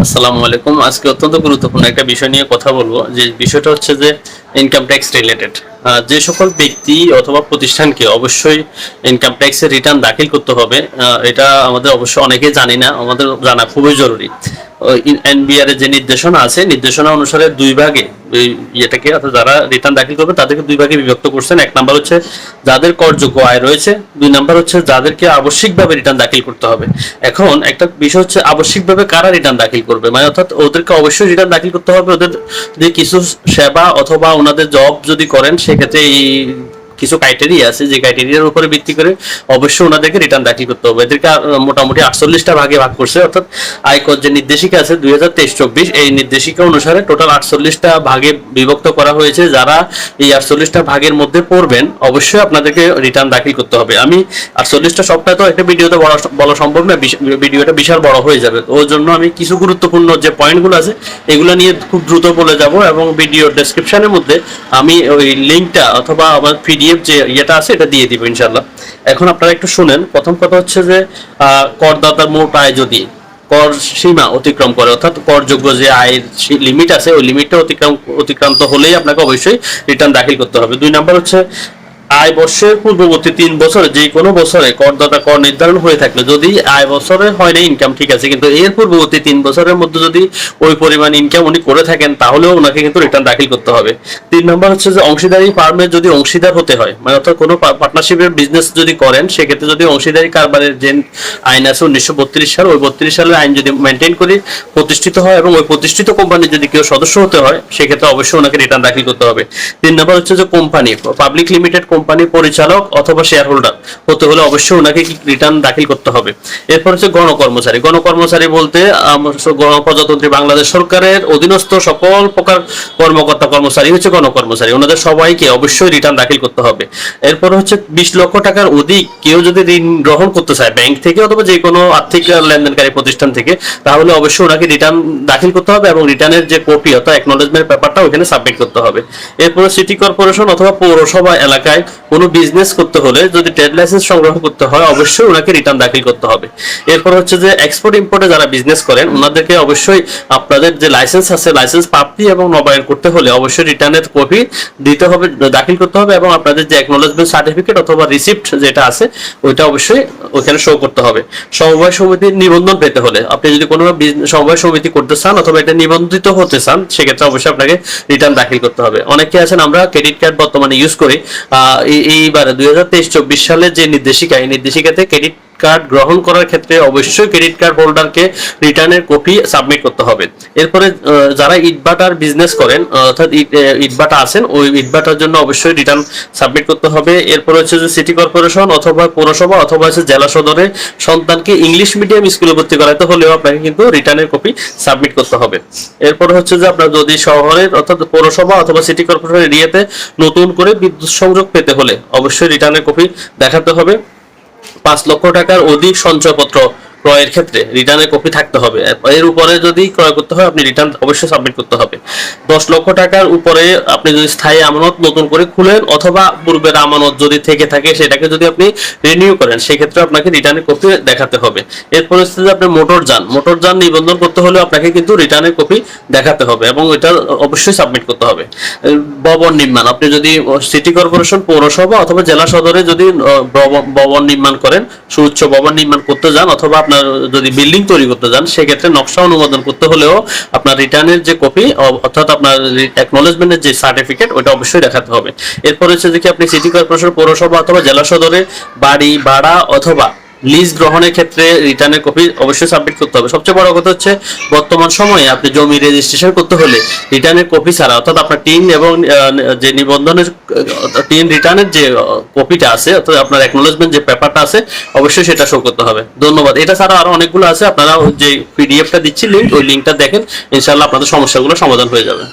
আসসালামু আলাইকুম। আজকে অত্যন্ত গুরুত্বপূর্ণ একটা বিষয় নিয়ে কথা বলবো, যে বিষয়টা হচ্ছে যে ইনকাম ট্যাক্স রিলেটেড। যে সকল ব্যক্তি অথবা প্রতিষ্ঠানকে অবশ্যই ইনকাম ট্যাক্সের রিটার্ন দাখিল করতে হবে, এটা আমাদের অবশ্য অনেকেই জানি না, আমাদের জানা খুবই জরুরি। এনবিআর এর যে নির্দেশনা আছে, নির্দেশনা অনুসারে দুই ভাগে ইয়েটাকে, অর্থাৎ যারা রিটার্ন দাখিল করবে তাদেরকে দুই ভাগে বিভক্ত করছেন। এক নাম্বার হচ্ছে যাদের করযোগ্য আয় রয়েছে, দুই নাম্বার হচ্ছে যাদেরকে আবশ্যিকভাবে রিটার্ন দাখিল করতে হবে। এখন একটা বিষয় হচ্ছে আবশ্যিকভাবে কারা রিটার্ন দাখিল করবে, মানে অর্থাৎ ওদেরকে অবশ্যই রিটার্ন দাখিল করতে হবে। ওদের যে কিছু সেবা অথবা ওনাদের জব যদি করেন, সেক্ষেত্রে এই কিছু ক্রাইটেরিয়া আছে, যে ক্রাইটেরিয়ার উপরে ভিত্তি করে অবশ্যই ওনাদেরকে রিটার্ন দাখিল করতে হবে। এদেরকে মোটামুটি 48টা ভাগে ভাগ করছে, অর্থাৎ আয়কর যে নির্দেশিকা আছে 2023-24, এই নির্দেশিকা অনুসারে টোটাল 48টা ভাগে বিভক্ত করা হয়েছে। যারা এই 48টা ভাগের মধ্যে পড়বেন, অবশ্যই আপনাদেরকে রিটার্ন দাখিল করতে হবে। আমি 48টা সবটা তো একটা ভিডিওতে বলা সম্ভব না, ভিডিওটা বিশাল বড় হয়ে যাবে। ওর জন্য আমি কিছু গুরুত্বপূর্ণ যে পয়েন্টগুলো আছে এগুলো নিয়ে খুব দ্রুত বলে যাব, এবং ভিডিও ডেসক্রিপশনের মধ্যে আমি ওই লিঙ্কটা অথবা আমার পিডিএফ যে ইয়েটা আছে এটা দিয়ে দিব ইনশাল্লাহ। এখন আপনারা একটু শুনেন। প্রথম কথা হচ্ছে যে করদাতার মোট আয় যদি কর সীমা অতিক্রম করে, অর্থাৎ করযোগ্য যে আয়ের লিমিট আছে ওই লিমিটটা অতিক্রান্ত হলেই আপনাকে অবশ্যই রিটার্ন দাখিল করতে হবে। দুই নাম্বার হচ্ছে আয় বর্ষের পূর্ববর্তী 3 বছরে যে কোনো বছরে করদাতা কর নির্ধারণ হয়ে থাকলে, যদি আয় বছরে হয় না ইনকাম ঠিক আছে, কিন্তু এর পূর্ববর্তী 3 বছরের মধ্যে যদি ওই পরিমাণ ইনকাম উনি করে থাকেন, তাহলেও ওনাকে কিন্তু রিটার্ন দাখিল করতে হবে। 3 নম্বর হচ্ছে যে অংশীদারি ফার্মের যদি অংশীদার হতে হয়, মানে অর্থাৎ কোনো পার্টনারশিপের বিজনেস যদি করেন, সেক্ষেত্রে যদি অংশীদারি কারবারের যে আইন আছে 1932 সাল, ওই 32 সালের আইন যদি মেনটেন করে প্রতিষ্ঠিত হয় এবং ওই প্রতিষ্ঠিত কোম্পানির যদি কেউ সদস্য হতে হয়, সেক্ষেত্রে অবশ্যই ওনাকে রিটার্ন দাখিল করতে হবে। 3 নম্বর হচ্ছে যে কোম্পানি, পাবলিক লিমিটেড কোম্পানির পরিচালক অথবা শেয়ার হোল্ডার হতে হলে অবশ্যই ওনাকে রিটার্ন দাখিল করতে হবে। এরপর হচ্ছে গণকর্মচারী। গণকর্মচারী বলতে গণপ্রজাতন্ত্রী বাংলাদেশ সরকারের অধীনস্থ সকল প্রকার কর্মকর্তা কর্মচারী হচ্ছে গণকর্মচারী, ওনাদের সবাইকে অবশ্যই রিটার্ন দাখিল করতে হবে। এরপর হচ্ছে 20 লক্ষ টাকার অধিক কেউ যদি ঋণ গ্রহণ করতে চায় ব্যাংক থেকে অথবা যে কোনো আর্থিক লেনদেনকারী প্রতিষ্ঠান থেকে, তাহলে অবশ্যই ওনাকে রিটার্ন দাখিল করতে হবে এবং রিটার্নের যে কপি অর্থাৎ অ্যাকনোলেজমেন্ট পেপারটা ওখানে সাবমিট করতে হবে। এরপরে সিটি কর্পোরেশন অথবা পৌরসভা এলাকায় কোনো বিজনেস করতে হলে যদি ট্রেড লাইসেন্স সংগ্রহ করতে হয়, অবশ্যই ওনাকে রিটার্ন দাখিল করতে হবে। এরপর হচ্ছে যে এক্সপোর্ট ইম্পোর্টে যারা বিজনেস করেন, ওনাদেরকে অবশ্যই আপনাদের যে লাইসেন্স আছে, লাইসেন্স প্রাপ্তি এবং নবায়ন করতে হলে অবশ্যই রিটার্নের কপি দিতে হবে, দাখিল করতে হবে, এবং আপনাদের যে অ্যাকনোলেজমেন্ট সার্টিফিকেট অথবা রিসিপ্ট যেটা আছে ওইটা অবশ্যই ওখানে শো করতে হবে। সমবায় সমিতির নিবন্ধন পেতে হলে, আপনি যদি কোনো সমবায় সমিতি করতে চান অথবা এটা নিবন্ধিত হতে চান, সেক্ষেত্রে অবশ্যই আপনাকে রিটার্ন দাখিল করতে হবে। অনেকে আছেন আমরা ক্রেডিট কার্ড বর্তমানে ইউজ করি, এইবারে 2023-24 সালে যে নির্দেশিকা, এই নির্দেশিকাতে ক্রেডিট কার্ড গ্রহণ করার ক্ষেত্রে অবশ্যই ক্রেডিট কার্ড হোল্ডারকে রিটার্নের কপি সাবমিট করতে হবে। এরপরে যারা ইটভাটার বিজনেস করেন, অর্থাৎ ইটভাটা আছেন, ওই ইটভাটার জন্য অবশ্যই রিটার্ন সাবমিট করতে হবে। এরপর হচ্ছে যে সিটি কর্পোরেশন অথবা পৌরসভা অথবা হচ্ছে জেলা সদরে সন্তানকে ইংলিশ মিডিয়াম স্কুলে ভর্তি করাতে হলেও আপনাকে কিন্তু রিটার্নের কপি সাবমিট করতে হবে। এরপর হচ্ছে যে আপনার যদি শহরের অর্থাৎ পৌরসভা অথবা সিটি কর্পোরেশন এরিয়াতে নতুন করে বিদ্যুৎ সংযোগ পেতে হলে অবশ্যই রিটার্নের কপি দেখাতে হবে। 5 লক্ষ টাকার অধিক সঞ্চয়পত্র ক্রয়ের ক্ষেত্রে রিটার্নের কপি থাকতে হবে। এর উপরে যদি ক্রয় করতে হয়, আপনি রিটার্ন অবশ্যই সাবমিট করতে হবে। 10 লক্ষ টাকার উপরে আপনি যদি স্থায়ী আমানত নতুন করে খুলেন অথবা পূর্বের আমানত যদি থেকে থাকে সেটাকে যদি আপনি রিনিউ করেন, সেক্ষেত্রে আপনাকে রিটার্নের কপি দেখাতে হবে। এরপর হচ্ছে যে আপনি মোটরযান নিবন্ধন করতে হলে আপনাকে কিন্তু রিটার্নের কপি দেখাতে হবে এবং এটা অবশ্যই সাবমিট করতে হবে। ভবন নির্মাণ, আপনি যদি সিটি কর্পোরেশন, পৌরসভা অথবা জেলা সদরে যদি ভবন নির্মাণ করেন, সুউচ্চ ভবন নির্মাণ করতে যান অথবা আপনার যদি বিল্ডিং তৈরি করতে যান, সেক্ষেত্রে নকশা অনুমোদন করতে হলেও আপনার রিটার্নের যে কপি অর্থাৎ আপনার অ্যাকনোলেজমেন্টের যে সার্টিফিকেট ওটা অবশ্যই দেখাতে হবে। এরপর হচ্ছে যে কি আপনি সিটি কর্পোরেশন, পৌরসভা অথবা জেলা সদরে বাড়ি ভাড়া অথবা লিজ গ্রহণের ক্ষেত্রে রিটার্নের কপি অবশ্যই সাবমিট করতে হবে। সবচেয়ে বড় কথা হচ্ছে বর্তমান সময়ে আপনি জমি রেজিস্ট্রেশন করতে হলে রিটার্নের কপি ছাড়া, অর্থাৎ আপনার টিন এবং যে নিবন্ধনের টিন রিটার্নের যে কপিটা আছে অর্থাৎ আপনার অ্যাকনোলেজমেন্ট যে পেপারটা আছে অবশ্যই সেটা শো করতে হবে। ধন্যবাদ। এটা ছাড়া আরো অনেকগুলো আছে, আপনারা যে পিডিএফটা দিচ্ছি লিঙ্ক, ওই লিঙ্কটা দেখেন, ইনশাআল্লাহ আপনাদের সমস্যাগুলো সমাধান হয়ে যাবে।